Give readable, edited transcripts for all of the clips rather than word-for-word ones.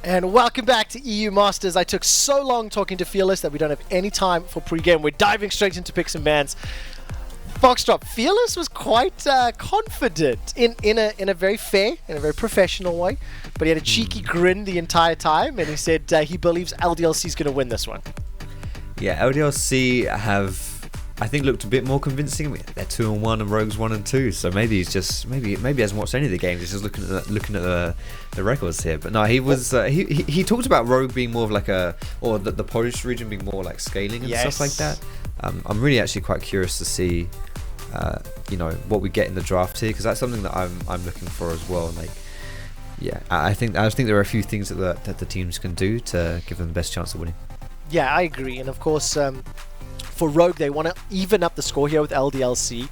And welcome back to EU Masters. I took so long talking to Fearless that we don't have any time for pre-game. We're diving straight into picks and bans. Foxdrop, Fearless was quite confident in a very fair, in a very professional way, but he had a cheeky grin the entire time, and he said he believes LDLC is going to win this one. Yeah, LDLC have, I think, looked a bit more convincing. They're 2-1 and Rogue's 1-2, so maybe he's just maybe he hasn't watched any of the games. He's just looking at the records here. But no, he was he talked about Rogue being more of like the Polish region being more like scaling and stuff like that. I'm really actually quite curious to see what we get in the draft here, because that's something that I'm looking for as well. Like, yeah, I think there are a few things that the teams can do to give them the best chance of winning. Yeah, I agree, and of course. For Rogue, they want to even up the score here with LDLC.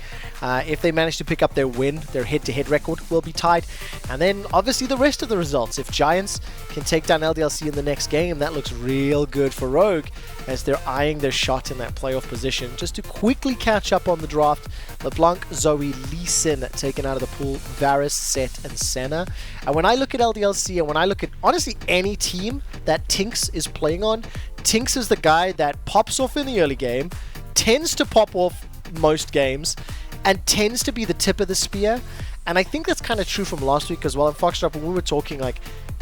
If they manage to pick up their win, their head-to-head record will be tied. And then, obviously, the rest of the results. If Giants can take down LDLC in the next game, that looks real good for Rogue, as they're eyeing their shot in that playoff position. Just to quickly catch up on the draft, LeBlanc, Zoe, Lee Sin taken out of the pool, Varus, Set, and Senna. And when I look at LDLC, and when I look at, honestly, any team that TynX is playing on, TynX is the guy that pops off in the early game, tends to pop off most games, and tends to be the tip of the spear. And I think that's kind of true from last week as well. In Foxtrot, when we were talking, like,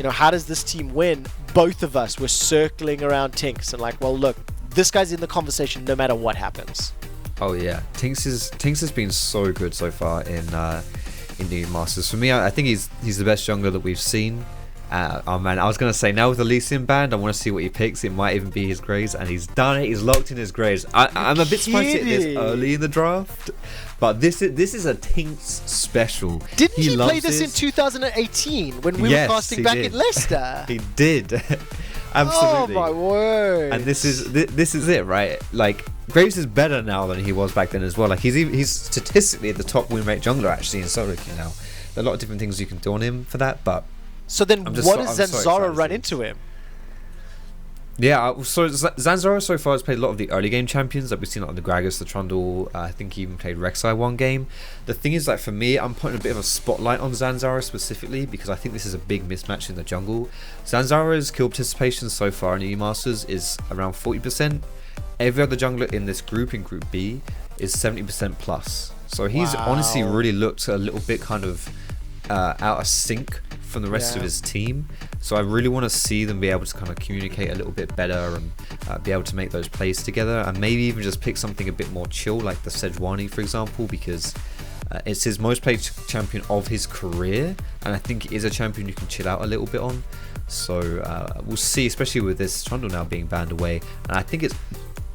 how does this team win? Both of us were circling around TynX and like, well, look, this guy's in the conversation no matter what happens. Oh yeah, TynX has been so good so far in the Masters. For me, I think he's the best jungler that we've seen. Oh man, I was going to say, now with the Lee Sin band, I want to see what he picks. It might even be his Graves, and he's done it. He's locked in his Graves. I'm a bit surprised to hit this early in the draft, but this is a TynX special. Didn't he play this in 2018 when we were casting back in Leicester? He did. Absolutely. Oh my word. And this is it, right? Like, Graves is better now than he was back then as well. Like, he's statistically the top win rate jungler actually in solo queue now. There are a lot of different things you can do on him for that, but so then what does Zanzarah run into him? Yeah, so Zanzarah so far has played a lot of the early game champions. Like, we've seen, like, the Gragas, the Trundle. I think he even played Rek'Sai one game. The thing is, like, for me, I'm putting a bit of a spotlight on Zanzarah specifically, because I think this is a big mismatch in the jungle. Zanzarah's kill participation so far in the E-Masters is around 40%. Every other jungler in this group, in Group B, is 70% plus. So he's honestly really looked a little bit kind of out of sync from the rest of his team. So I really want to see them be able to kind of communicate a little bit better and be able to make those plays together, and maybe even just pick something a bit more chill, like the Sejuani, for example, because it's his most played champion of his career, and I think it is a champion you can chill out a little bit on. So we'll see, especially with this Trundle now being banned away, and I think it's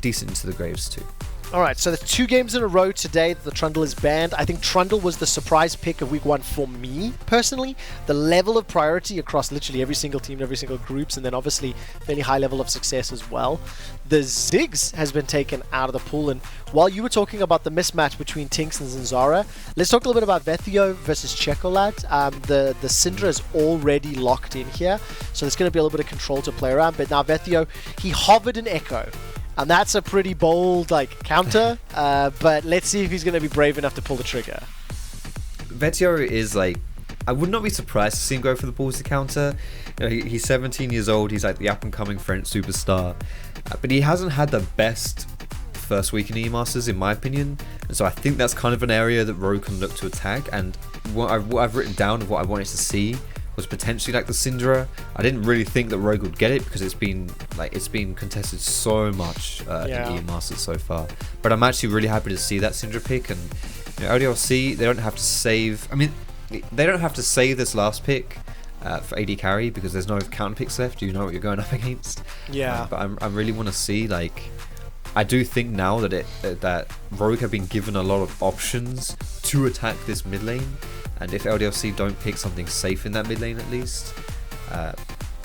decent into the Graves too. Alright, so the 2 games in a row today the Trundle is banned. I think Trundle was the surprise pick of week 1 for me, personally. The level of priority across literally every single team, every single groups, and then obviously fairly high level of success as well. The Ziggs has been taken out of the pool, and while you were talking about the mismatch between TynX and Zanzarah, let's talk a little bit about Vétheo versus Czekolad. The Syndra is already locked in here, so there's going to be a little bit of control to play around, but now Vétheo, he hovered an Ekko. And that's a pretty bold, like, counter, but let's see if he's going to be brave enough to pull the trigger. Vétheo is, like, I would not be surprised to see him go for the ballsy counter. He's 17 years old, he's like the up-and-coming French superstar, but he hasn't had the best first week in E-Masters, in my opinion, and so I think that's kind of an area that Rogue can look to attack. And what I've written down of what I wanted to see was potentially like the Syndra. I didn't really think that Rogue would get it, because it's been contested so much in E-Masters so far. But I'm actually really happy to see that Syndra pick. And LDLC, they don't have to save. I mean, they don't have to save this last pick for AD carry, because there's no counter picks left. You know what you're going up against. Yeah. But I really want to see, like, I do think now that Rogue have been given a lot of options to attack this mid lane. And if LDLC don't pick something safe in that mid lane at least,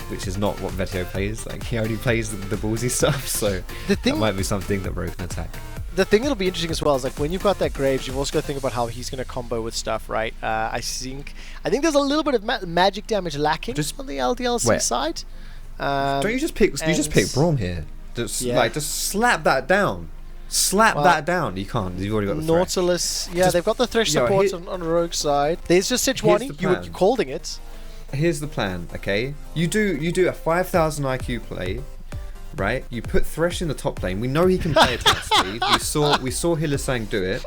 which is not what Vétheo plays, like, he only plays the ballsy stuff, so that might be something that Rogue can attack. The thing that'll be interesting as well is, like, when you've got that Graves, you've also got to think about how he's going to combo with stuff, right? I think there's a little bit of magic damage lacking on the LDLC side. Don't you just pick Braum here? Just slap that down. That down. You can't. You've already got the Nautilus. They've got the Thresh support on the Rogue side. There's just Sejuani. You're calling it. here's the plan, okay? You do a 5,000 IQ play, right? You put Thresh in the top lane. We know he can play attack speed. We saw Hylissang do it.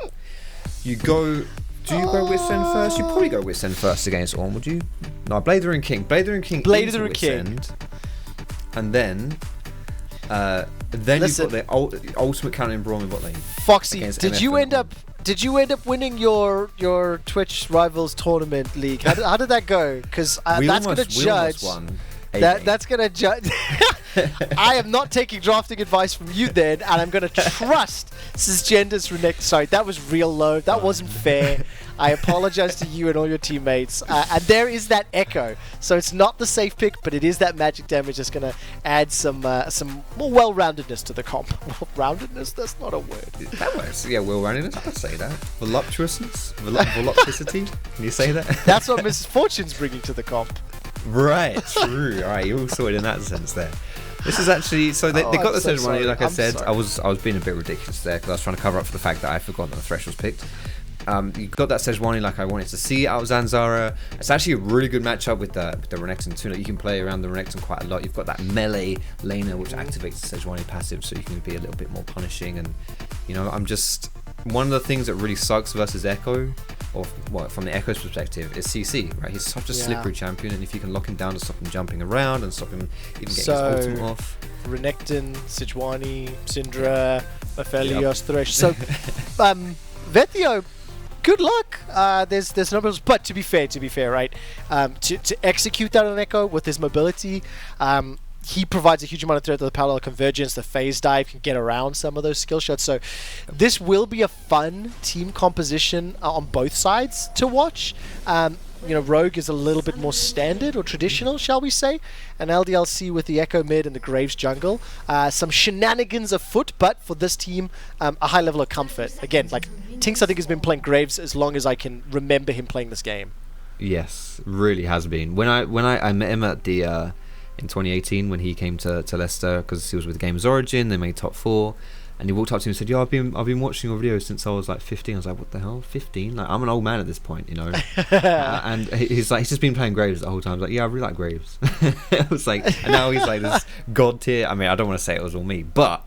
You go. Do you go Witsend first? You probably go Witsend first against Ornn, would you? No, Blather and King. Blather and King. Blather and King. And then Listen, you've got the ultimate counter in Braum in bot lane. Foxy, did you end up winning your Twitch Rivals tournament league? How did that go? Because that's going to judge. That's going to judge. I am not taking drafting advice from you then, and I'm going to trust Szygenda Renekton. Sorry, that was real low. That wasn't fair. I apologize to you and all your teammates. And there is that Ekko. So it's not the safe pick, but it is that magic damage that's going to add some more well-roundedness to the comp. Well-roundedness? That's not a word. That works. Yeah, well-roundedness. I can say that. Voluptuousness? Voluptuosity? Can you say that? That's what Mrs. Fortune's bringing to the comp. Right, true. All right, you all saw it in that sense there. This is actually they got the Sejuani. Like I said, I was being a bit ridiculous there because I was trying to cover up for the fact that I forgot that the Thresh was picked. You got that Sejuani like I wanted to see out of Zanzarah. It's actually a really good matchup with the Renekton too. Like you can play around the Renekton quite a lot. You've got that melee laner which activates the Sejuani passive, so you can be a little bit more punishing. And I'm just one of the things that really sucks versus Ekko, or from the Ekko's perspective, is CC. Right, he's such a slippery champion, and if you can lock him down to stop him jumping around and stop him even getting his ultimate off. Renekton, Sejuani, Syndra, Aphelios, Thresh. So, Vétheo, good luck. There's numbers, but to be fair, right? To execute that on Ekko with his mobility, he provides a huge amount of threat to the parallel convergence. The phase dive can get around some of those skill shots. So this will be a fun team composition on both sides to watch. Rogue is a little bit more standard or traditional, shall we say, and LDLC with the Ekko mid and the Graves jungle. Some shenanigans afoot, but for this team, a high level of comfort. Again, like TynX, I think, has been playing Graves as long as I can remember him playing this game. Yes, really has been. When I met him at the in 2018 when he came to Leicester, because he was with Games Origin, they made top 4. And he walked up to me and said, "Yo, I've been watching your videos since I was like 15." I was like, "What the hell, 15? Like, I'm an old man at this point, you know." And he's just been playing Graves the whole time. I was like, "Yeah, I really like Graves." I was like, and now he's like this god tier. I mean, I don't want to say it was all me, but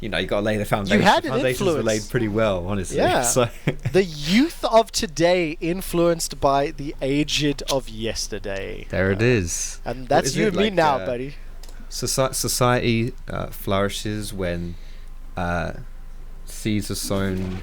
you gotta lay the foundation. You had an Foundations influence. were laid pretty well, honestly. Yeah. So the youth of today influenced by the aged of yesterday. There it is. And that's you and me now, buddy. Society flourishes when seeds are sown.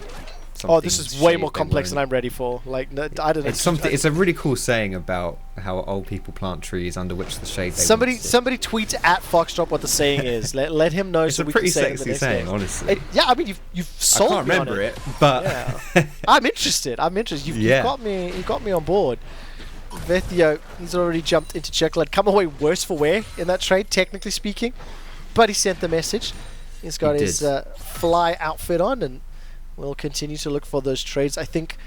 Oh, this is way more complex than I'm ready for. Like, no, I don't know. It's a really cool saying about how old people plant trees under which the shade. Somebody tweet at Foxdrop what the saying is. Let him know. It's so a we pretty can say sexy saying, honestly. Yeah, I mean, you've sold me on it. I can't remember it, but yeah. I'm interested. You've got me on board. Vétheo, he's already jumped into Czekolad. Come away worse for wear in that trade, technically speaking, but he sent the message. He's got his fly outfit on, and we'll continue to look for those trades. I think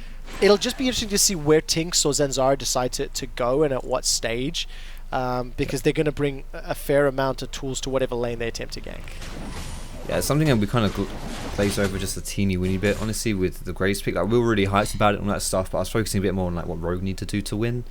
it'll just be interesting to see where TynX or Zanzarah decide to go and at what stage, because they're going to bring a fair amount of tools to whatever lane they attempt to gank. Yeah, it's something that we kind of glazed over just a teeny weeny bit, honestly, with the Graves pick. Like, we were really hyped about it and all that stuff, but I was focusing a bit more on like what Rogue need to do to win.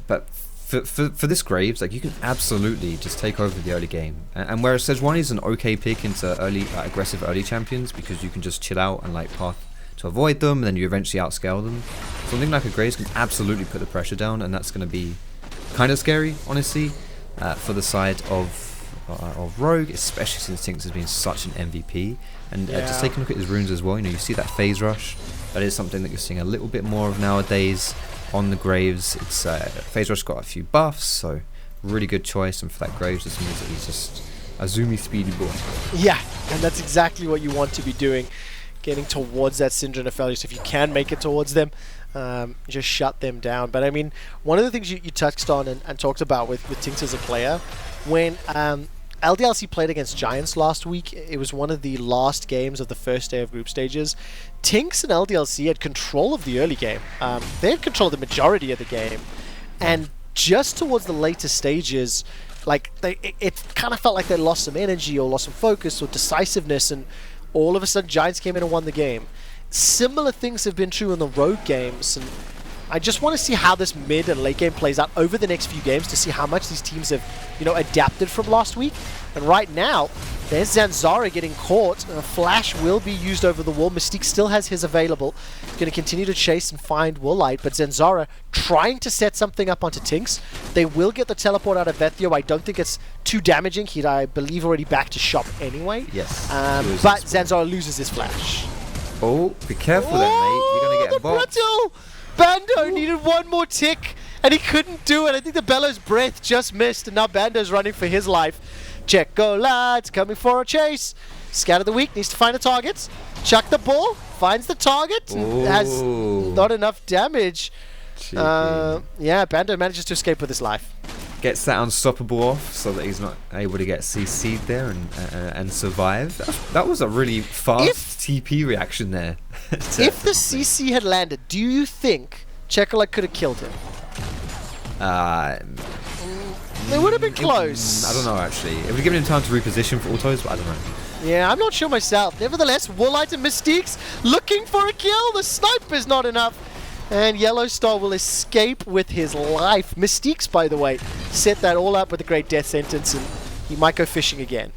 But for this Graves, like, you can absolutely just take over the early game. And whereas Sejuani is an okay pick into early aggressive early champions, because you can just chill out and like path to avoid them, and then you eventually outscale them. Something like a Graves can absolutely put the pressure down, and that's going to be kind of scary, honestly, for the side of Rogue, especially since TynX has been such an MVP. And just take a look at his runes as well. You see that phase rush. That is something that you're seeing a little bit more of nowadays on the Graves. It's phase rush got a few buffs, so really good choice. And for that Graves, this means that he's just a zoomy speedy boy. Yeah, and that's exactly what you want to be doing, getting towards that Syndra and Aphelios. If you can make it towards them, just shut them down. But I mean, one of the things you touched on and talked about with TynX as a player, when LDLC played against Giants last week, it was one of the last games of the first day of group stages. TynX and LDLC had control of the early game. They had control of the majority of the game. And just towards the later stages, like it kind of felt like they lost some energy or lost some focus or decisiveness, and all of a sudden Giants came in and won the game. Similar things have been true in the Rogue games, and I just want to see how this mid and late game plays out over the next few games to see how much these teams have, adapted from last week. And right now, there's Zanzarah getting caught. Flash will be used over the wall. Mystiques still has his available. He's going to continue to chase and find Woolite, but Zanzarah trying to set something up onto TynX. They will get the teleport out of Vétheo. I don't think it's too damaging. He'd, I believe, already back to shop anyway. Yes. But Zanzarah loses his flash. Oh, be careful then, mate. You're going to get boxed. Bando needed one more tick, and he couldn't do it. I think the Bellows breath just missed, and now Bando's running for his life. Czekolad coming for a chase. Scout of the week needs to find a target. Chuck the ball, finds the target, and has not enough damage. Yeah, Bando manages to escape with his life. Gets that unstoppable off so that he's not able to get CC'd there and survive. That was a really fast TP reaction there. If the CC had landed, do you think Czekolad could have killed him? They would have been close. I don't know, actually. It would have given him time to reposition for autos, but I don't know. Yeah, I'm not sure myself. Nevertheless, Woolite and Mystiques looking for a kill. The snipe is not enough. And YellOwStaR will escape with his life. Mystiques, by the way, set that all up with a great death sentence, and he might go fishing again.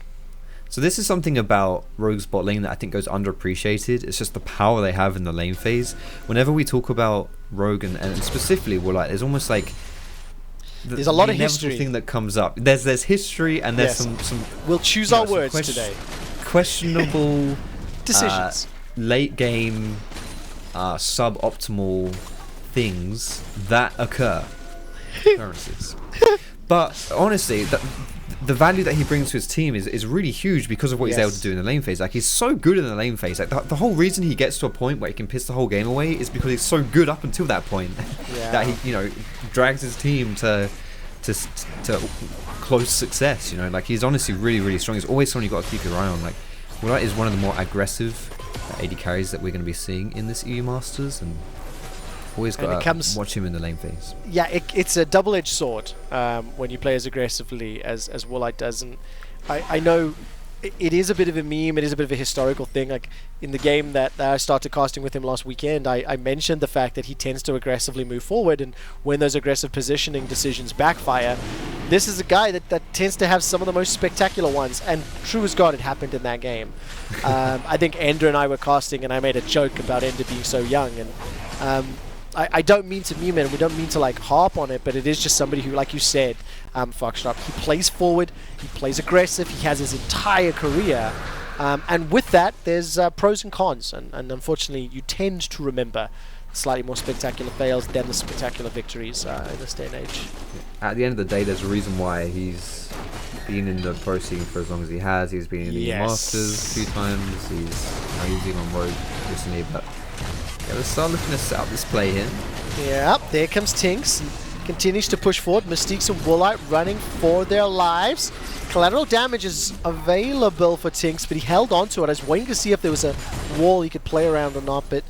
So this is something about Rogue's bot lane that I think goes underappreciated. It's just the power they have in the lane phase. Whenever we talk about Rogue and specifically Woolite, there's almost like there's a lot of history thing that comes up. There's history and there's some we'll choose our words today. Questionable decisions, late game, suboptimal things that occur. Occurrences. But honestly, the value that he brings to his team is really huge because of what he's able to do in the lane phase. Like, he's so good in the lane phase. Like, the whole reason he gets to a point where he can piss the whole game away is because he's so good up until that point. That he, drags his team to close success. Like, he's honestly really, really strong. He's always someone you got to keep your eye on. Like, Woolite is one of the more aggressive AD carries that we're going to be seeing in this EU Masters, and always got to watch him in the lane phase. Yeah, it's a double-edged sword when you play as aggressively as Woolite does, and I know it is a bit of a meme, it is a bit of a historical thing. Like, in the game that I started casting with him last weekend, I mentioned the fact that he tends to aggressively move forward, and when those aggressive positioning decisions backfire, this is a guy that tends to have some of the most spectacular ones, and true as God, it happened in that game. I think Ender and I were casting, and I made a joke about Ender being so young, and I don't mean to meme it, and we don't mean to like harp on it, but it is just somebody who, like you said, Foxtrot, he plays forward, he plays aggressive, he has his entire career, and with that, there's pros and cons, and unfortunately, you tend to remember slightly more spectacular fails than the spectacular victories in this day and age. At the end of the day, there's a reason why he's been in the pro scene for as long as he has. He's been in the Masters a few times. He's been on Rogue recently, but yeah, let's start looking to set up this play here. Yeah, there comes TynX. Continues to push forward. Mystiques and Woolite running for their lives. Collateral damage is available for TynX, but he held on to it. I was waiting to see if there was a wall he could play around or not, but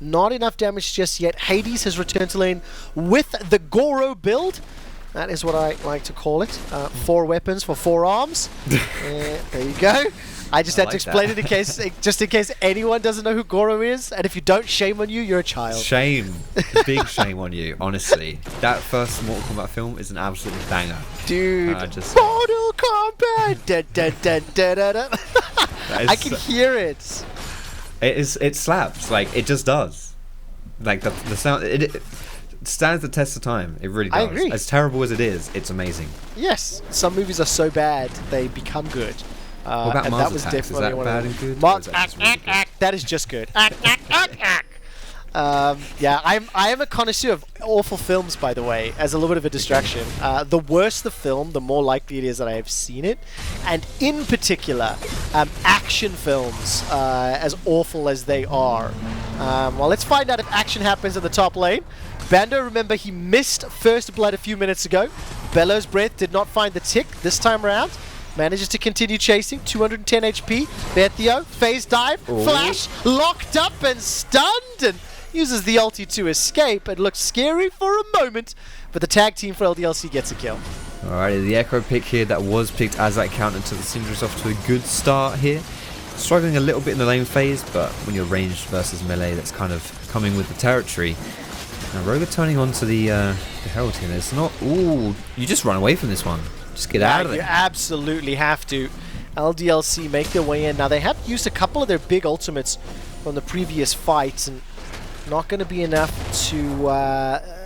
not enough damage just yet. Hades has returned to lane with the Goro build. That is what I like to call it. 4 weapons for 4 arms. There you go. I just had to explain it in case anyone doesn't know who Goro is, and if you don't, shame on you, you're a child. Shame. Big shame on you, honestly. That first Mortal Kombat film is an absolute banger. Dude, Mortal Kombat! Da, da, da, da, da, da. I can hear it. It slaps, like, it just does. Like, the sound, it stands the test of time. It really does. I agree. As terrible as it is, it's amazing. Yes, some movies are so bad, they become good. What about Mars that was Attacks? definitely is that bad and good? That is just good. Yeah, I am a connoisseur of awful films, by the way, as a little bit of a distraction. The worse the film, the more likely it is that I have seen it. And in particular, action films, as awful as they are. Well, let's find out if action happens in the top lane. Bando, remember, he missed first blood a few minutes ago. Bellows Breath did not find the tick this time around. Manages to continue chasing, 210 HP. Vétheo, phase dive, flash, locked up and stunned, and uses the ulti to escape. It looks scary for a moment, but the tag team for LDLC gets a kill. Alrighty, the Ekko pick here that was picked as that counter to the Syndra's off to a good start here. Struggling a little bit in the lane phase, but when you're ranged versus melee, that's kind of coming with the territory. Now Rogue are turning on to the Herald here. It's not... Ooh, you just run away from this one. Just get out of there. You absolutely have to. LDLC make their way in. Now, they have used a couple of their big ultimates from the previous fights, and not going to be enough to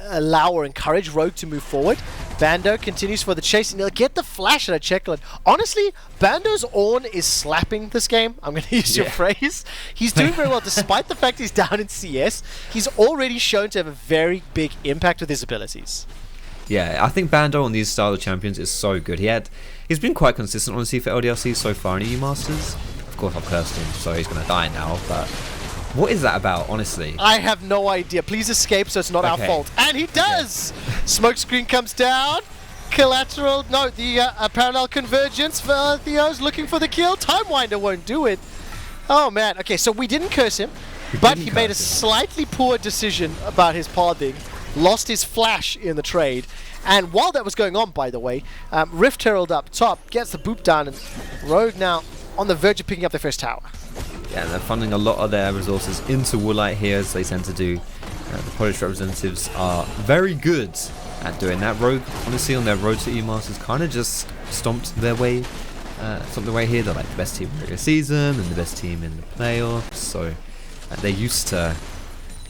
allow or encourage Rogue to move forward. Bando continues for the chase, and he'll get the flash at a Czekolad. Honestly, Bando's Ornn is slapping this game. I'm going to use your phrase. He's doing very well, despite the fact he's down in CS. He's already shown to have a very big impact with his abilities. Yeah, I think Bando on these style of champions is so good. He's been quite consistent, honestly, for LDLC so far in EU Masters. Of course, I've cursed him, so he's going to die now, but... What is that about, honestly? I have no idea. Please escape so it's not our fault. And he does! Smoke screen comes down. Collateral. No, the parallel convergence. Vétheo's looking for the kill. Timewinder won't do it. Oh, man. Okay, so we didn't curse him, but he made a slightly poor decision about his pathing. Lost his flash in the trade. And while that was going on, by the way, Rift Herald up top gets the boop down, and Rogue now on the verge of picking up their first tower. Yeah, they're funding a lot of their resources into Woolite here, as they tend to do. The Polish representatives are very good at doing that. Rogue, honestly, on their road to EU Masters, kind of just stomped their way here. They're like the best team in the regular season and the best team in the playoffs. So they're used to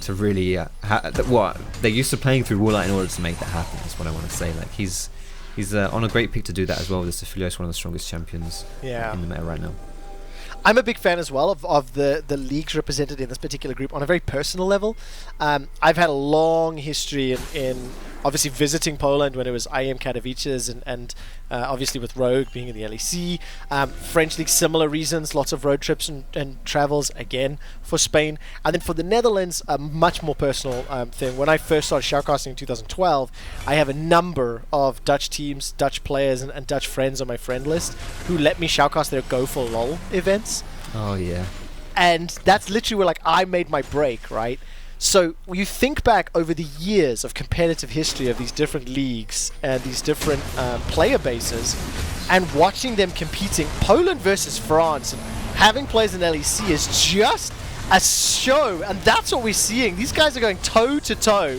really they're used to playing through Woolite in order to make that happen. That's what I want to say. Like he's on a great pick to do that as well. This Aphelios, one of the strongest champions in the meta right now. I'm a big fan as well of the leagues represented in this particular group on a very personal level. I've had a long history in obviously visiting Poland when it was IEM Katowice and obviously with Rogue being in the LEC. French League, similar reasons, lots of road trips and travels again for Spain. And then for the Netherlands, a much more personal thing. When I first started shoutcasting in 2012, I have a number of Dutch teams, Dutch players and Dutch friends on my friend list who let me shoutcast their Go for LOL events. Oh yeah. And that's literally where like I made my break, right? So you think back over the years of competitive history of these different leagues and these different player bases, and watching them competing, Poland versus France, and having players in LEC is just a show, and that's what we're seeing. These guys are going toe to toe.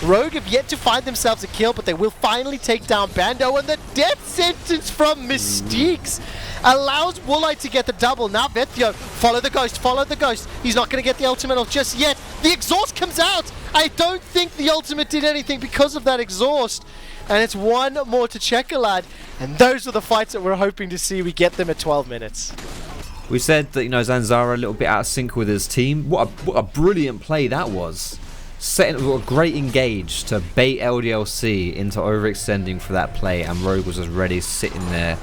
Rogue have yet to find themselves a kill, but they will finally take down Bando, and the death sentence from Mystiques allows Woolite to get the double. Now Vétheo, follow the ghost. He's not going to get the ultimate off just yet. The exhaust comes out. I don't think the ultimate did anything because of that exhaust. And it's one more to Czekolad. And those are the fights that we're hoping to see. We get them at 12 minutes. We said that, Zanzarah a little bit out of sync with his team. What a brilliant play that was. Setting a great engage to bait LDLC into overextending for that play, and Rogue was just ready, sitting there,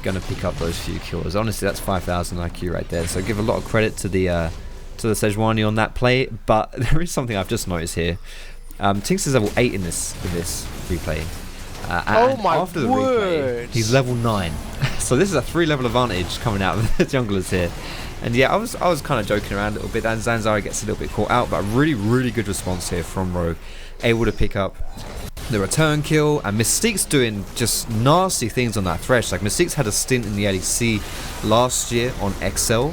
going to pick up those few kills. Honestly, that's 5,000 IQ right there. So give a lot of credit to the Sejuani on that play. But there is something I've just noticed here. TynX is level 8 in this replay. Oh my after the word! Replay, he's level 9. So this is a 3-level advantage coming out of the junglers here. And yeah, I was kind of joking around a little bit, and Zanzarah gets a little bit caught out, but really, really good response here from Rogue. Able to pick up the return kill, and Mystiques doing just nasty things on that Thresh. Like, Mystiques had a stint in the LEC last year on XL,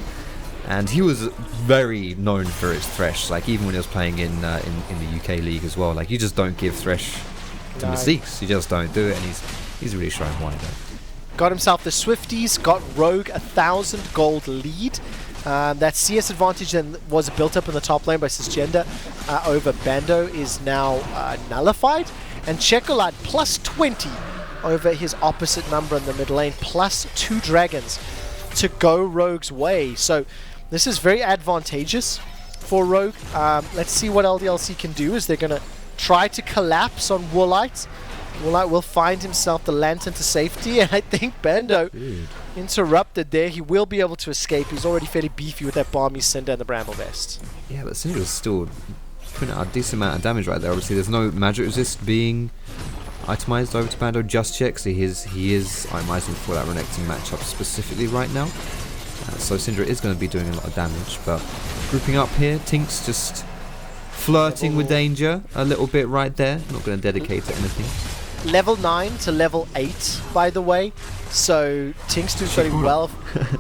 and he was very known for his Thresh. Like, even when he was playing in the UK league as well. Like, you just don't give Thresh to Mystiques. You just don't do it, and he's really showing why though. Got himself the Swifties, got Rogue 1,000 gold lead. That CS advantage then was built up in the top lane by Szygenda over Bando is now nullified. And Czekolad plus 20 over his opposite number in the mid lane, plus 2 dragons to go Rogue's way. So this is very advantageous for Rogue. Let's see what LDLC can do, as they're going to try to collapse on Woolite. Woolite will find himself the lantern to safety, and I think Bando interrupted there. He will be able to escape. He's already fairly beefy with that balmy Syndra and the Bramble Vest. Yeah, but Syndra's still putting out a decent amount of damage right there. Obviously, there's no magic resist being itemized over to Bando just yet, because he is itemizing for that Renekton matchup specifically right now. So Syndra is going to be doing a lot of damage, but grouping up here, TynX just flirting with danger a little bit right there. Not going to dedicate to anything. Level 9 to level 8, by the way. So TynX does very well.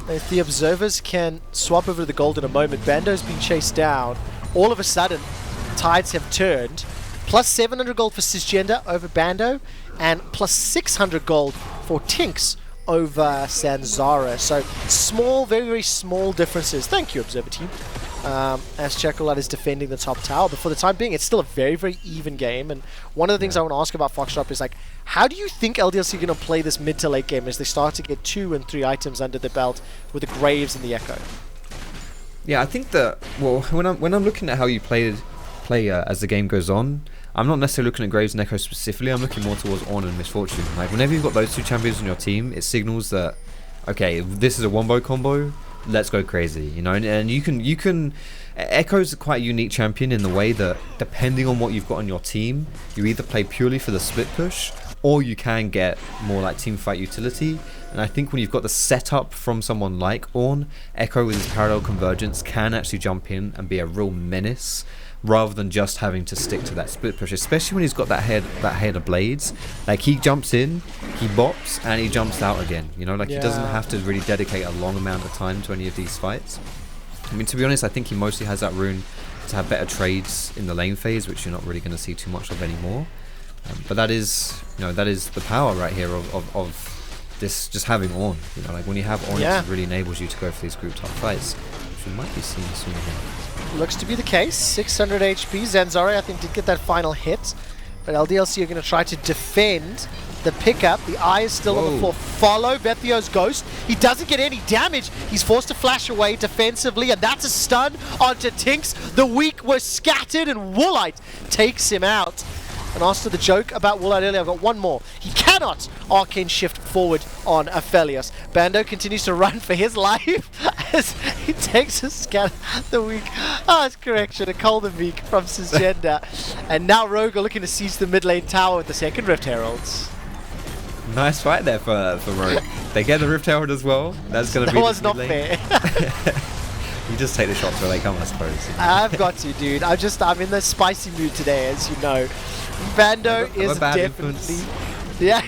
If the observers can swap over to the gold in a moment, Bando's been chased down. All of a sudden, tides have turned. Plus 700 gold for Szygenda over Bando, and plus 600 gold for TynX over Zanzarah. So small, very, very small differences. Thank you, Observer Team. As Czekolad is defending the top tower. But for the time being, it's still a very, very even game. And one of the things I want to ask about Foxtrot is, like, how do you think LDLC are going to play this mid to late game as they start to get 2 and 3 items under the belt with the Graves and the Ekko? Yeah, I think that, well, when I'm looking at how you play as the game goes on, I'm not necessarily looking at Graves and Ekko specifically. I'm looking more towards Ornn and Misfortune. Like, whenever you've got those two champions on your team, it signals that, okay, this is a wombo combo. Let's go crazy, you know. And you can. Ekko's quite a unique champion in the way that, depending on what you've got on your team, you either play purely for the split push, or you can get more like team fight utility. And I think when you've got the setup from someone like Ornn, Ekko with his parallel convergence can actually jump in and be a real menace, rather than just having to stick to that split push, especially when he's got that head of blades. Like, he jumps in, he bops, and he jumps out again, you know. Like, he doesn't have to really dedicate a long amount of time to any of these fights. I mean, to be honest, I think he mostly has that rune to have better trades in the lane phase, which you're not really going to see too much of anymore. But that is, you know, that is the power right here of this, just having Ornn. You know, like, when you have Ornn, it really enables you to go for these group top fights, which we might be seeing soon here. Looks to be the case. 600 HP. Zanzarah, I think, did get that final hit, but LDLC are going to try to defend the pickup. The eye is still on the floor. Follow Vétheo's ghost. He doesn't get any damage. He's forced to flash away defensively, and that's a stun onto TynX. The weak were scattered, and Woolite takes him out. And after the joke about Woolite earlier, I've got one more. He cannot arcane shift forward on Aphelios. Bando continues to run for his life as he takes a scan the weak. It's correction. A Cold and Weak from Szygenda. And now Rogue are looking to seize the mid lane tower with the second Rift Heralds. Nice fight there for Rogue. They get the Rift Herald as well. That's going to be. That was not fair. You just take the shots where they come, I suppose. I've got to, dude. I'm in the spicy mood today, as you know. Bando is definitely... Yeah.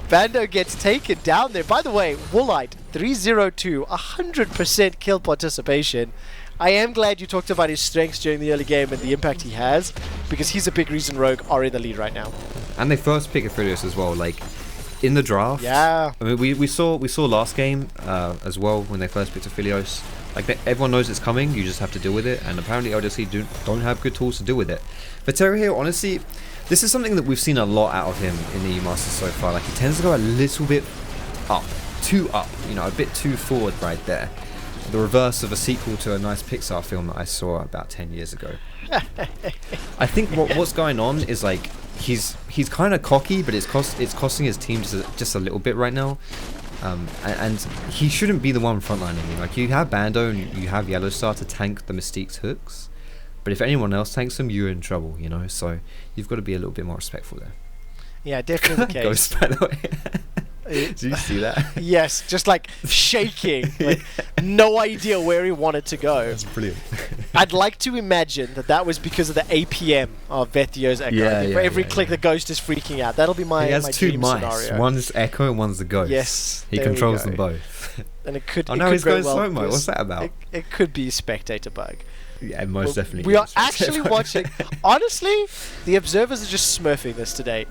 Bando gets taken down there. By the way, Woolite, 302, 100% kill participation. I am glad you talked about his strengths during the early game and the impact he has, because he's a big reason Rogue are in the lead right now. And they first pick Aphelios as well, like, in the draft. Yeah. I mean, we saw last game as well when they first picked Aphelios. Like, everyone knows it's coming, you just have to deal with it, and apparently LDLC don't have good tools to deal with it. Vétheo here, honestly, this is something that we've seen a lot out of him in the EU Masters so far. Like, he tends to go a little bit too up, you know, a bit too forward right there. The reverse of a sequel to a nice Pixar film that I saw about 10 years ago. I think what's going on is, like, he's kind of cocky, but it's costing his team just a little bit right now. And he shouldn't be the one frontlining. Like, you have Bando and you have YellOwStaR to tank the Mystiques hooks, but if anyone else tanks them, you're in trouble, you know. So you've got to be a little bit more respectful there. Yeah, definitely the case. Ghost, by the way. Did you see that? Yes, just like shaking, like no idea where he wanted to go. That's brilliant. I'd like to imagine that was because of the APM of Vétheo's Ekko. Yeah, for every click, the ghost is freaking out. That'll be my He has two dream mice. scenario. One's Ekko and one's the ghost. Yes, he controls them both. And it could. Oh no, he's going slow mo. What's that about? It could be a spectator bug. Yeah, most definitely. We are actually watching. Honestly, the observers are just smurfing this today.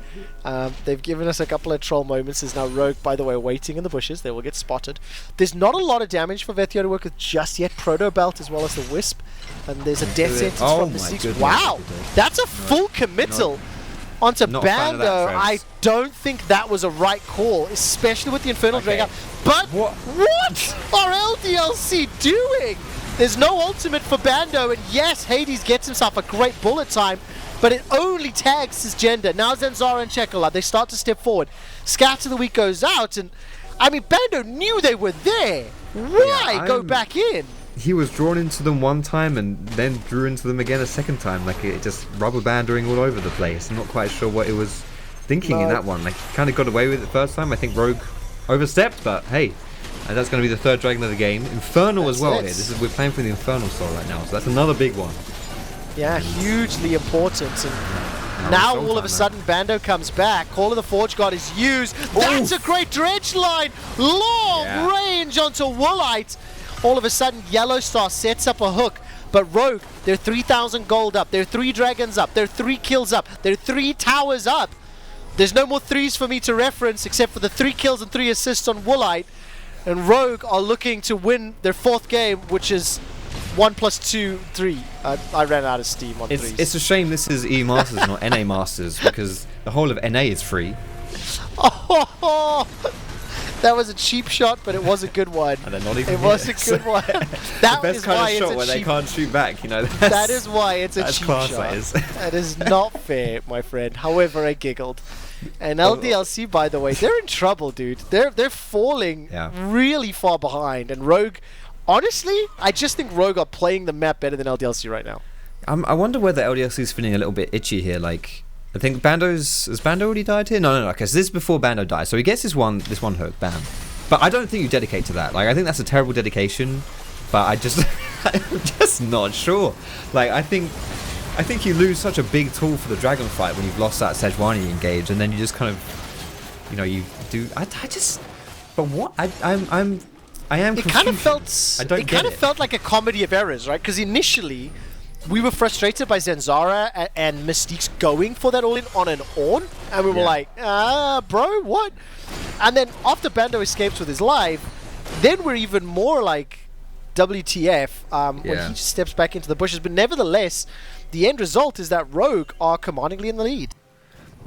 They've given us a couple of troll moments. There's now Rogue, by the way, waiting in the bushes. They will get spotted. There's not a lot of damage for Vétheo to work with just yet. Proto Belt as well as the Wisp. And there's a death sentence from Mystiques. Wow, that's a full committal onto Bando. I don't think that was a right call, especially with the Infernal drag out. But what are LDLC doing? There's no ultimate for Bando, and yes, Hades gets himself a great bullet time, but it only tags Szygenda. Now Zanzarah and Czekolad, they start to step forward. Scatter the Weak goes out, and I mean, Bando knew they were there. Why go back in? He was drawn into them one time and then drew into them again a second time. Like, it just rubber bandering all over the place. I'm not quite sure what it was thinking in that one. Like, kind of got away with it the first time. I think Rogue overstepped, but hey. And that's going to be the third dragon of the game. Infernal as well here. We're playing for the Infernal Soul right now, so that's another big one. Yeah, hugely important. And now all of a sudden Bando comes back. Call of the Forge God is used. That's a great dredge line. Long range onto Woolite. All of a sudden YellOwStaR sets up a hook. But Rogue, they're 3,000 gold up, they're 3 dragons up, they're 3 kills up, they're 3 towers up. There's no more 3s for me to reference except for the 3 kills and 3 assists on Woolite. And Rogue are looking to win their 4th game, which is 1 plus 2, 3. I ran out of steam on 3s. It's a shame this is E Masters, not NA Masters, because the whole of NA is free. Oh, that was a cheap shot, but it was a good one. And they're not even It was a good one. That the best is kind why of it's shot a where cheap. they can't shoot back, you know. That is why it's a cheap class, shot. that is. That is not fair, my friend. However, I giggled. And LDLC, by the way, they're in trouble, dude. They're falling really far behind. And Rogue, honestly, I just think Rogue are playing the map better than LDLC right now. I wonder whether LDLC is feeling a little bit itchy here. Like, I think has Bando already died here? No. Okay, so this is before Bando dies. So he gets this one hook, bam. But I don't think you dedicate to that. Like, I think that's a terrible dedication. But I'm just not sure. Like, I think you lose such a big tool for the dragon fight when you've lost that Sejuani engage, and then you just kind of, you know, you do. I just. But what I am. It kind of confused. felt like a comedy of errors, right? Because initially, we were frustrated by Zanzarah and Mystiques going for that all-in on an Ornn, and we were like, bro, what? And then after Bando escapes with his life, then we're even more like, WTF, when he just steps back into the bushes. But nevertheless, the end result is that Rogue are commandingly in the lead.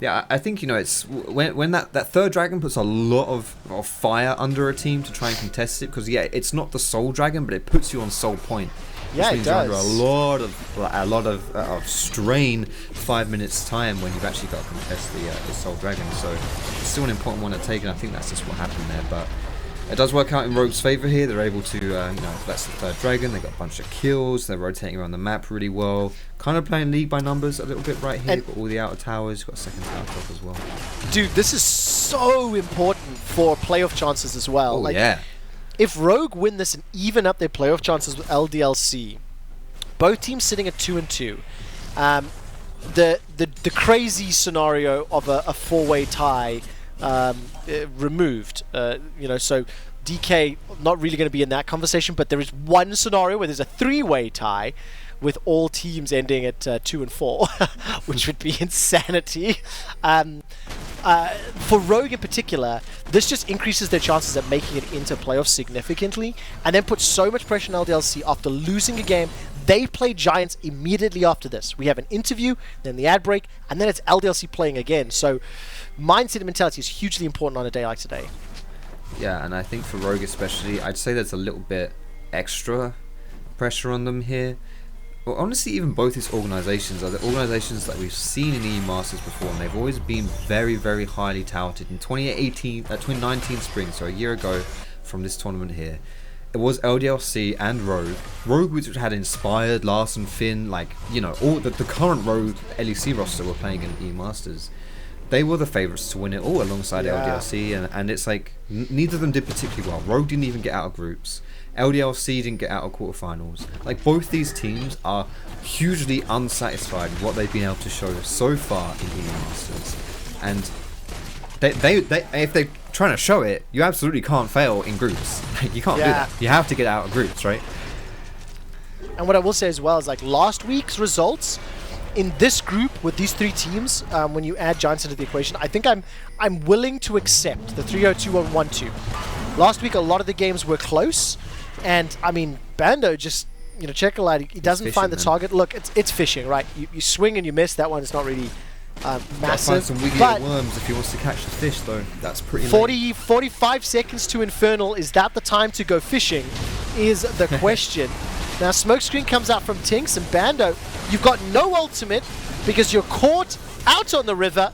Yeah, I think, you know, it's when that 3rd dragon puts a lot of fire under a team to try and contest it, because it's not the soul dragon, but it puts you on soul point. Yeah, it does. You're under a lot of strain 5 minutes time when you've actually got to contest the soul dragon. So it's still an important one to take, and I think that's just what happened there. But it does work out in Rogue's favour here. They're able to, that's the 3rd dragon. They got a bunch of kills. They're rotating around the map really well. Kind of playing league by numbers a little bit right here. Got all the outer towers. Got a 2nd tower top as well. Dude, this is so important for playoff chances as well. Oh, yeah. If Rogue win this and even up their playoff chances with LDLC, both teams sitting at 2-2. The crazy scenario of a 4-way tie removed. So DK not really going to be in that conversation, but there is one scenario where there's a 3-way tie with all teams ending at 2 and 4, which would be insanity. For Rogue in particular, this just increases their chances at making it into playoffs significantly, and then puts so much pressure on LDLC after losing a game. They play Giants immediately after this. We have an interview, then the ad break, and then it's LDLC playing again. So mindset and mentality is hugely important on a day like today. Yeah, and I think for Rogue especially, I'd say there's a little bit extra pressure on them here. Well, honestly, even both these organizations are the organizations that we've seen in the E-Masters before, and they've always been very, very highly touted. In 2019 spring, so a year ago from this tournament here, it was LDLC and Rogue. Rogue, which had inspired Larson, Finn, like, you know, all the current Rogue LEC roster were playing in E-Masters. They were the favourites to win it all alongside LDLC, and it's like, neither of them did particularly well. Rogue didn't even get out of groups. LDLC didn't get out of quarterfinals. Like, both these teams are hugely unsatisfied with what they've been able to show so far in the Masters. And they if they're trying to show it, you absolutely can't fail in groups. You can't do that. You have to get out of groups, right? And what I will say as well is, like, last week's results in this group with these 3 teams, when you add Giants into the equation, I think I'm willing to accept the 3-0-2-1-1-2. Last week, a lot of the games were close. And, I mean, Bando just, Czekolad, he doesn't find the target. Look, it's fishing, right? You swing and you miss. That one is not really massive. Find some wiggly worms if he wants to catch the fish, though. That's pretty 45 seconds to Infernal. Is that the time to go fishing? Is the question. Now, Smokescreen comes out from TynX, and Bando, you've got no ultimate because you're caught out on the river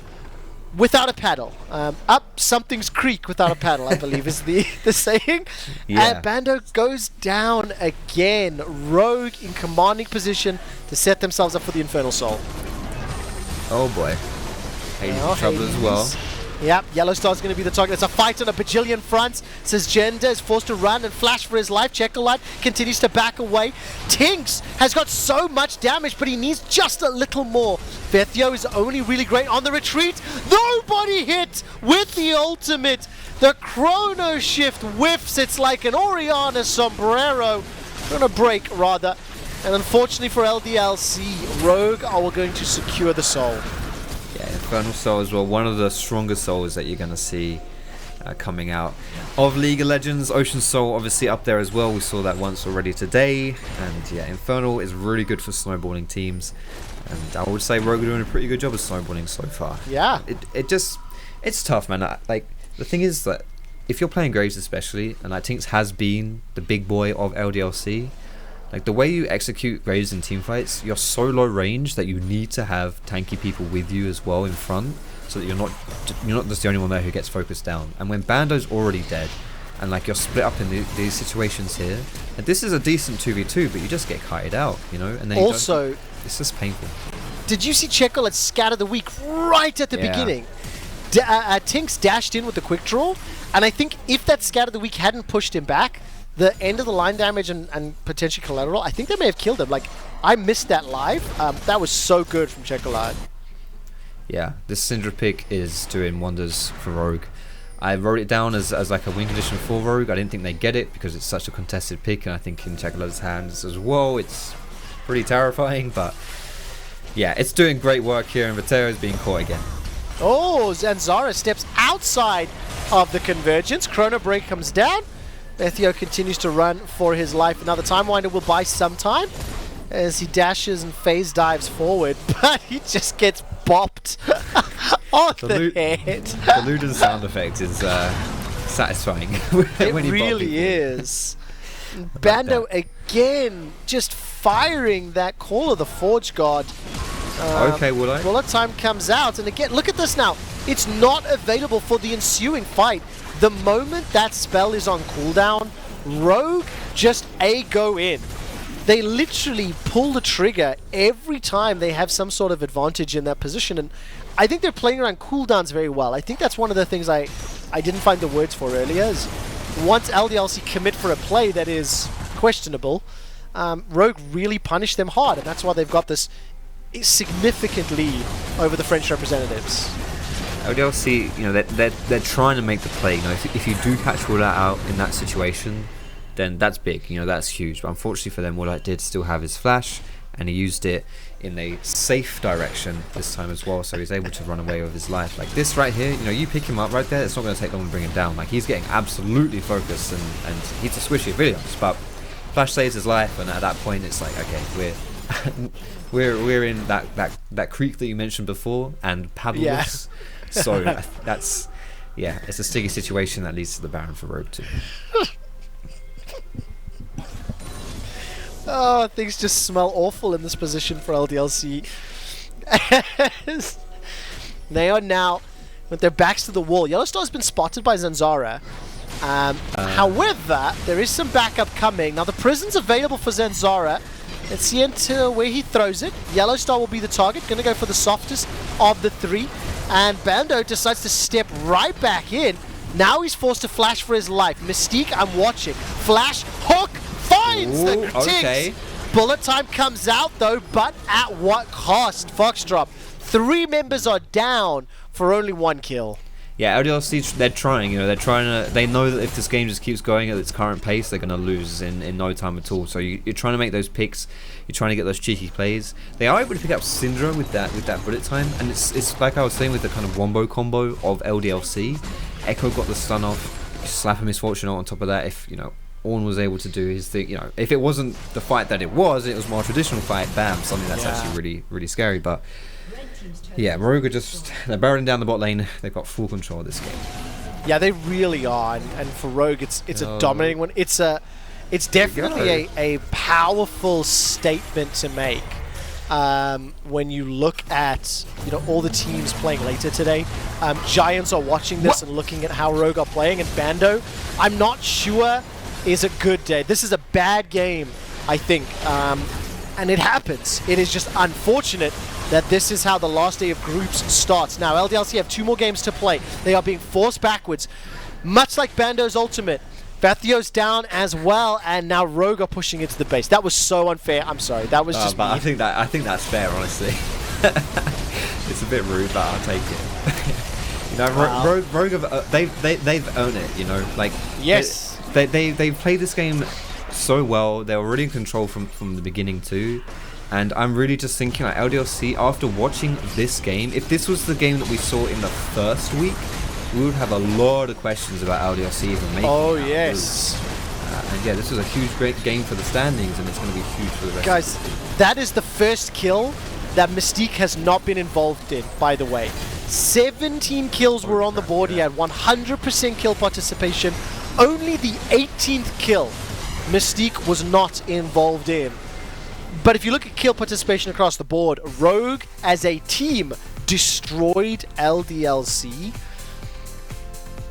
without a paddle. Up something's creek without a paddle, I believe is the saying. And Bando goes down again. Rogue in commanding position to set themselves up for the Infernal Soul. Oh boy. Hades in trouble as well. Yep, YellOwStaR's going to be the target. It's a fight on a bajillion fronts. Szygenda is forced to run and flash for his life. Czekolad continues to back away. TynX has got so much damage, but he needs just a little more. Vétheo is only really great on the retreat. Nobody hit with the ultimate. The Chrono Shift whiffs. It's like an Oriana sombrero. On a break, rather. And unfortunately for LDLC, Rogue are going to secure the soul. Yeah, Infernal Soul as well. One of the strongest souls that you're going to see coming out of League of Legends. Ocean Soul obviously up there as well. We saw that once already today. And yeah, Infernal is really good for snowballing teams. And I would say Rogue are doing a pretty good job of snowballing so far. Yeah. It's tough, man. Like, the thing is that if you're playing Graves especially, and TynX has been the big boy of LDLC, like the way you execute Graves in teamfights, you're so low range that you need to have tanky people with you as well in front, so that you're not just the only one there who gets focused down. And when Bando's already dead, and like you're split up in these situations here, and this is a decent 2v2, but you just get kited out, you know. And then also, it's just painful. Did you see Czekolad scatter the weak right at the beginning? TynX dashed in with the quick draw, and I think if that scatter the weak hadn't pushed him back, the end of the line damage and potentially collateral, I think they may have killed him. Like, I missed that live. That was so good from Czekolad. Yeah, this Syndra pick is doing wonders for Rogue. I wrote it down as like a win condition for Rogue. I didn't think they'd get it because it's such a contested pick, and I think in Czekolad's hands as well, it's pretty terrifying. But yeah, it's doing great work here, and Vétheo is being caught again. Oh, Zanzarah steps outside of the convergence. Chrono Break comes down. Vétheo continues to run for his life. Another Time Winder will buy some time as he dashes and phase dives forward, but he just gets bopped on the head. The Luden sound effect is satisfying. It really is. Bando again, just firing that call of the Forge God. Okay, Woolite. Bullet time comes out, and again, look at this now. It's not available for the ensuing fight. The moment that spell is on cooldown, Rogue just go in. They literally pull the trigger every time they have some sort of advantage in that position, and I think they're playing around cooldowns very well. I think that's one of the things I didn't find the words for earlier, is once LDLC commit for a play that is questionable, Rogue really punish them hard, and that's why they've got this significant lead over the French representatives. LDLC, you know, they're trying to make the play. You know, if you do catch Woolite out in that situation, then that's big. You know, that's huge. But unfortunately for them, Woolite did still have his flash, and he used it in a safe direction this time as well. So he's able to run away with his life. Like this right here, you know, you pick him up right there. It's not going to take long to bring him down. Like he's getting absolutely focused, and he's a squishy Aphelios, but flash saves his life. And at that point, it's like, okay, we're in that creek that you mentioned before, and paddleless. Yeah. So that's it's a sticky situation that leads to the Baron for Rogue too. Oh, things just smell awful in this position for LDLC. They are now with their backs to the wall. YellOwStaR has been spotted by Zanzarah. However, there is some backup coming. Now the prison's available for Zanzarah. Let's see into where he throws it. YellOwStaR will be the target. Going to go for the softest of the three. And Bando decides to step right back in. Now he's forced to flash for his life. Mystique, I'm watching. Flash, hook, finds the TynX. Bullet time comes out though, but at what cost? Foxdrop. 3 members are down for only 1 kill. Yeah, LDLC, they're trying, you know, they know that if this game just keeps going at its current pace, they're going to lose in no time at all. So you're trying to make those picks, you're trying to get those cheeky plays. They are able to pick up Syndra with that bullet time, and it's like I was saying with the kind of wombo combo of LDLC. Ekko got the stun off, slap a misfortune on top of that. If, you know, Ornn was able to do his thing, you know, if it wasn't the fight that it was more traditional fight, bam, something that's actually really, really scary. But yeah, Rogue are they're barreling down the bot lane. They've got full control of this game. Yeah, they really are, and for Rogue, it's a dominating one. It's definitely a powerful statement to make when you look at, you know, all the teams playing later today. Giants are watching this and looking at how Rogue are playing, and Bando, I'm not sure is a good day. This is a bad game, I think, and it happens. It is just unfortunate that this is how the last day of groups starts. Now, LDLC have 2 more games to play. They are being forced backwards, much like Bando's ultimate. Vétheo's down as well, and now Rogue are pushing into the base. That was so unfair. I'm sorry. That was just. But I think that's fair, honestly. It's a bit rude, but I'll take it. You know, wow. Rogue have they've earned it. You know, like yes, they played this game so well. They were really in control from the beginning too. And I'm really just thinking like LDLC, after watching this game, if this was the game that we saw in the first week, we would have a lot of questions about LDLC even making Oh, yes. and yeah, this was a huge, great game for the standings, and it's going to be huge for the rest. Guys, that is the first kill that Mystique has not been involved in, by the way. 17 kills were on the board. He had 100% kill participation. Only the 18th kill Mystique was not involved in. But if you look at kill participation across the board, Rogue as a team destroyed LDLC.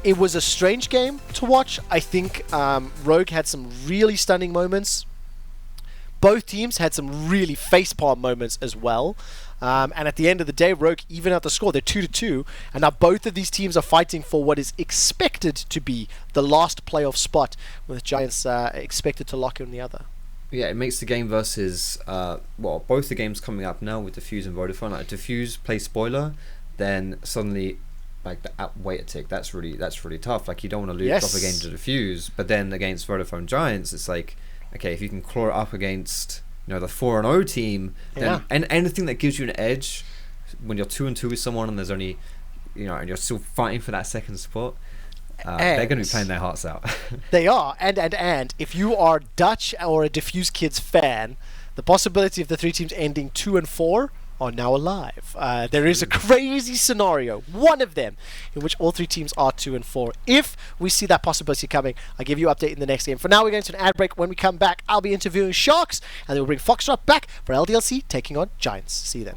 It was a strange game to watch. I think Rogue had some really stunning moments. Both teams had some really facepalm moments as well. And at the end of the day, Rogue even out the score. They're 2-2. And now both of these teams are fighting for what is expected to be the last playoff spot, with Giants expected to lock in the other. Yeah, it makes the game versus, well, both the games coming up now with Diffuse and Vodafone. Like, Diffuse plays spoiler, then suddenly, like, wait a tick, that's really tough. Like, you don't want to lose off against Diffuse, but then against Vodafone Giants, it's like, okay, if you can claw it up against, you know, the 4-0 team, then and anything that gives you an edge when you're 2-2 with someone and there's only, you know, and you're still fighting for that second spot. They're going to be playing their hearts out. They are, and if you are Dutch or a Diffuse Kids fan, the possibility of the three teams ending 2-4 are now alive. There is a crazy scenario, one of them, in which all three teams are 2-4. If we see that possibility coming, I'll give you an update in the next game. For now, we're going to an ad break. When we come back, I'll be interviewing Sharks, and then we'll bring Foxtrot back for LDLC taking on Giants. See you then.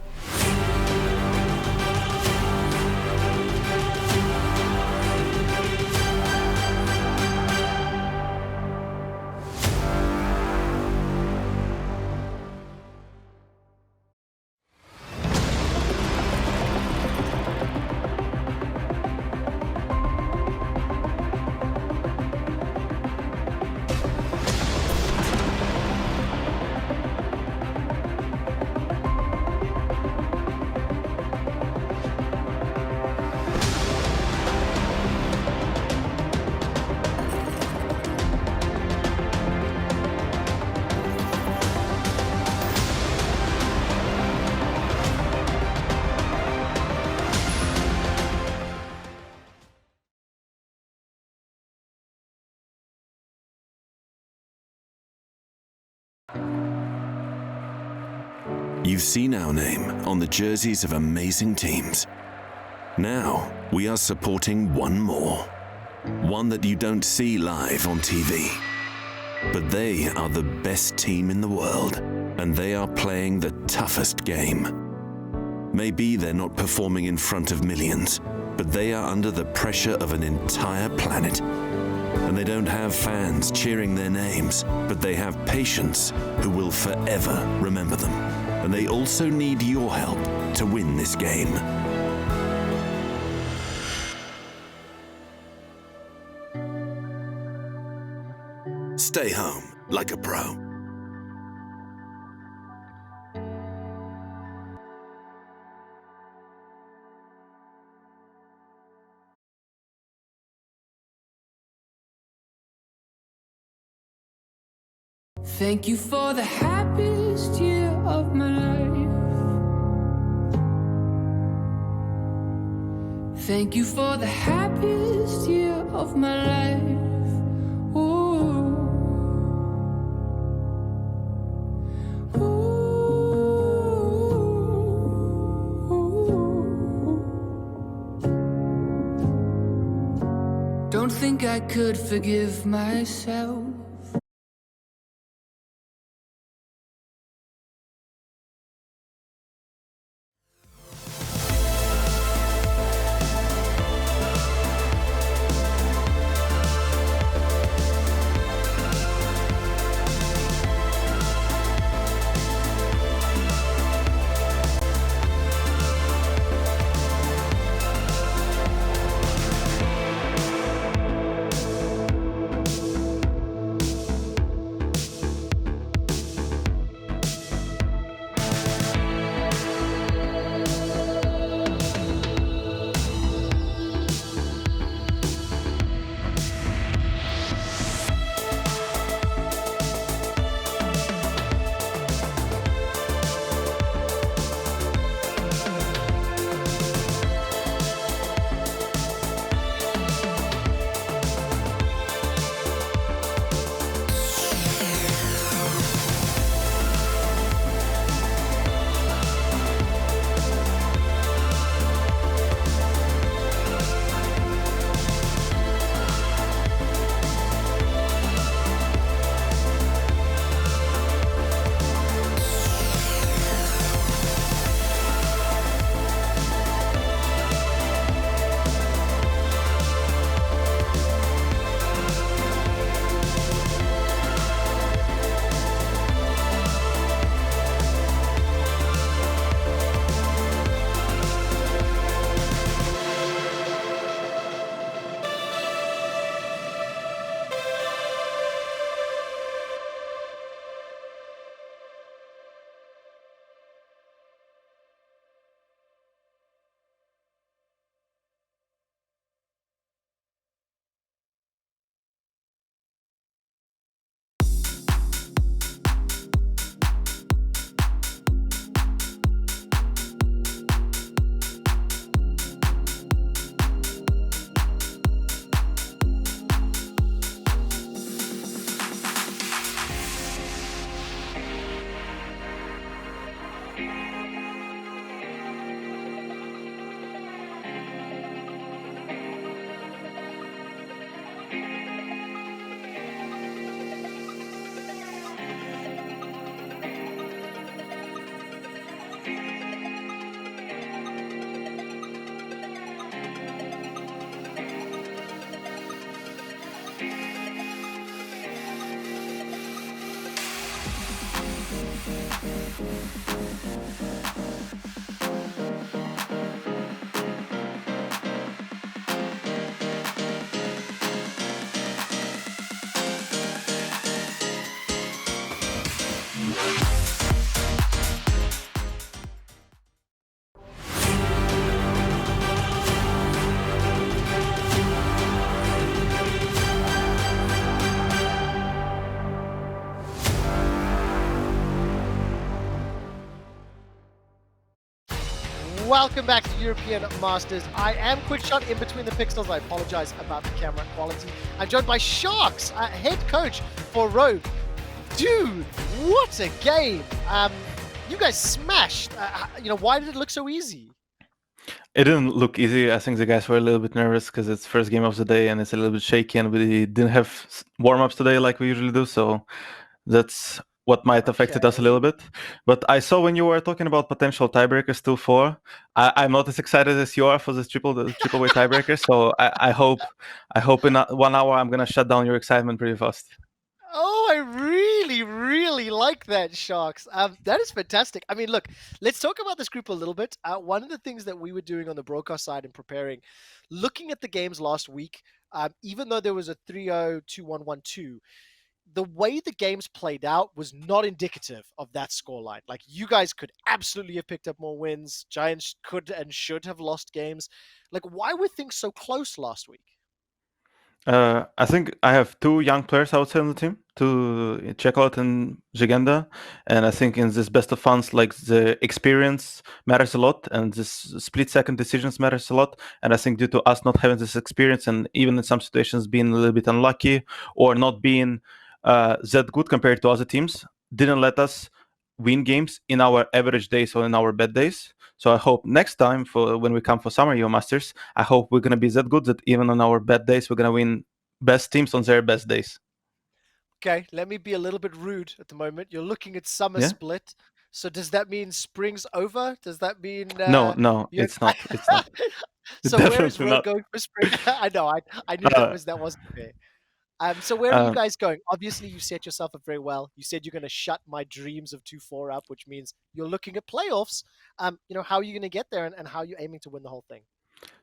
You've seen our name on the jerseys of amazing teams. Now, we are supporting one more. One that you don't see live on TV. But they are the best team in the world, and they are playing the toughest game. Maybe they're not performing in front of millions, but they are under the pressure of an entire planet. And they don't have fans cheering their names, but they have patients who will forever remember them. And they also need your help to win this game. Stay home like a pro. Thank you for the happiest year of my life. Thank you for the happiest year of my life. Ooh. Ooh. Don't think I could forgive myself. welcome back to European Masters. I am Quickshot in between the pixels. I apologize about the camera quality. I'm joined by Sharks, head coach for Rogue. Dude, what a game! You guys smashed. Why did it look so easy? It didn't look easy. I think the guys were a little bit nervous because it's first game of the day and it's a little bit shaky, and we didn't have warm-ups today like we usually do, so that's what might affected us a little bit. But I saw when you were talking about potential tiebreakers 2-4, I'm not as excited as you are for this triple way tiebreaker, so I hope in 1 hour I'm gonna shut down your excitement pretty fast. Oh, I really, really like that, Sharks. That is fantastic. I mean, look, let's talk about this group a little bit. One of the things that we were doing on the broadcast side and preparing, looking at the games last week, even though there was a 3-0, 2-1, 1-2, the way the games played out was not indicative of that scoreline. Like, you guys could absolutely have picked up more wins. Giants could and should have lost games. Like, why were things so close last week? I think I have 2 young players, I would say, on the team, Czekolad and Szygenda, and I think in this best of funds, like, the experience matters a lot, and this split-second decisions matters a lot, and I think due to us not having this experience, and even in some situations being a little bit unlucky, or not being that good compared to other teams, didn't let us win games in our average days or in our bad days. So I hope next time, for when we come for Summer Year Masters, I hope we're gonna be that good that even on our bad days we're gonna win best teams on their best days. Okay, let me be a little bit rude at the moment. You're looking at summer split. So does that mean spring's over? Does that mean No, it's not. It's not. So where is Definitely Rogue not. going for spring? I know, I knew that wasn't fair. So where are you guys going? Obviously, you set yourself up very well. You said you're going to shut my dreams of 2-4 up, which means you're looking at playoffs. How are you going to get there, and how are you aiming to win the whole thing?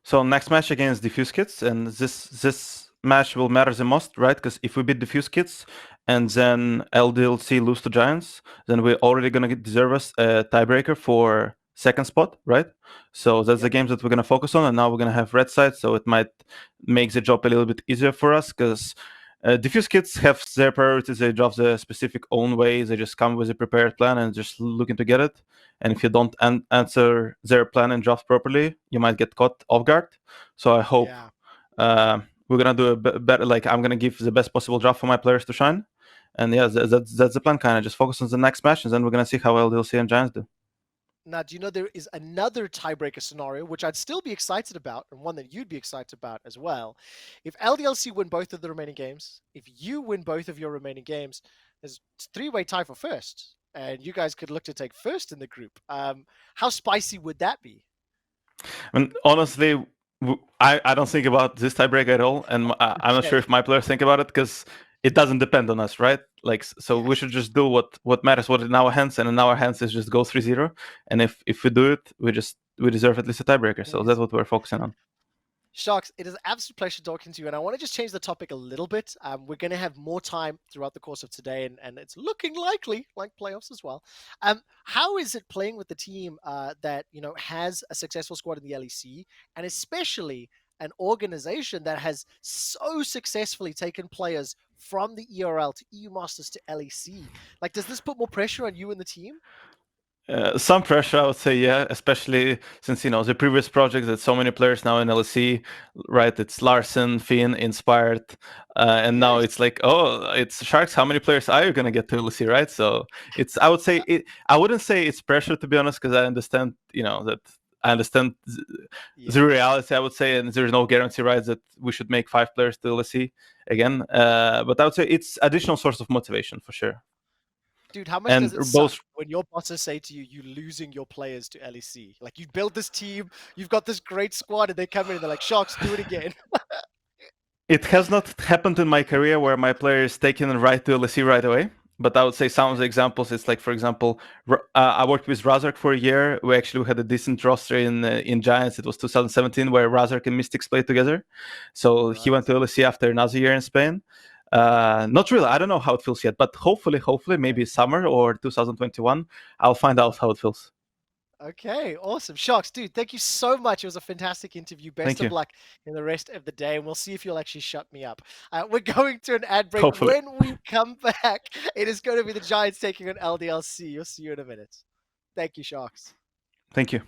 So next match against Diffuse Kids, and this match will matter the most, right? Because if we beat Diffuse Kids and then LDLC lose to Giants, then we're already gonna deserve us a tiebreaker for second spot, right? So that's the games that we're gonna focus on, and now we're gonna have red side, so it might make the job a little bit easier for us, because Diffuse Kids have their priorities. They draft the specific own way. They just come with a prepared plan and just looking to get it. And if you don't answer their plan and draft properly, you might get caught off guard. So I hope we're gonna do a better. Like, I'm gonna give the best possible draft for my players to shine. And yeah, that's the plan. Kind of just focus on the next match, and then we're gonna see how LDLC and Giants do. Now, do you know there is another tiebreaker scenario, which I'd still be excited about, and one that you'd be excited about as well? If LDLC win both of the remaining games, if you win both of your remaining games, there's a 3-way tie for first, and you guys could look to take first in the group. How spicy would that be? I mean, honestly, I don't think about this tiebreaker at all, and I'm not sure if my players think about it, because it doesn't depend on us, right? Like, so we should just do what matters, what in our hands, and in our hands is just go 3-0. And if we do it, we deserve at least a tiebreaker. So that's what we're focusing on. Sharks, it is an absolute pleasure talking to you, and I want to just change the topic a little bit. We're going to have more time throughout the course of today, and it's looking likely like playoffs as well. How is it playing with the team that has a successful squad in the LEC, and especially an organization that has so successfully taken players from the ERL to EU Masters to LEC? Like, does this put more pressure on you and the team? Some pressure, I would say, yeah, especially since, the previous project that so many players now in LEC, right? It's Larsen, Finn, Inspired, and now it's like, oh, it's Sharks. How many players are you going to get to LEC, right? So I would say, I wouldn't say it's pressure, to be honest, because I understand, that I understand the reality, I would say, and there's no guarantee, right, that we should make 5 players to LEC again. But I would say it's additional source of motivation for sure. Dude, how much does it suck when your bosses say to you, you're losing your players to LEC? Like, you build this team, you've got this great squad, and they come in and they're like, Sharks, do it again. It has not happened in my career where my player is taken right to LEC right away. But I would say some of the examples, it's like, for example, I worked with Razork for a year. We actually had a decent roster in Giants. It was 2017 where Razork and Mystiques played together. So he went to LEC after another year in Spain. Not really. I don't know how it feels yet, but hopefully, maybe summer or 2021, I'll find out how it feels. Okay, awesome. Sharks, dude, thank you so much. It was a fantastic interview. Best of luck in the rest of the day, and we'll see if you'll actually shut me up. We're going to an ad break. Hopefully. When we come back, it is going to be the Giants taking on LDLC. You'll see you in a minute. Thank you, Sharks. Thank you.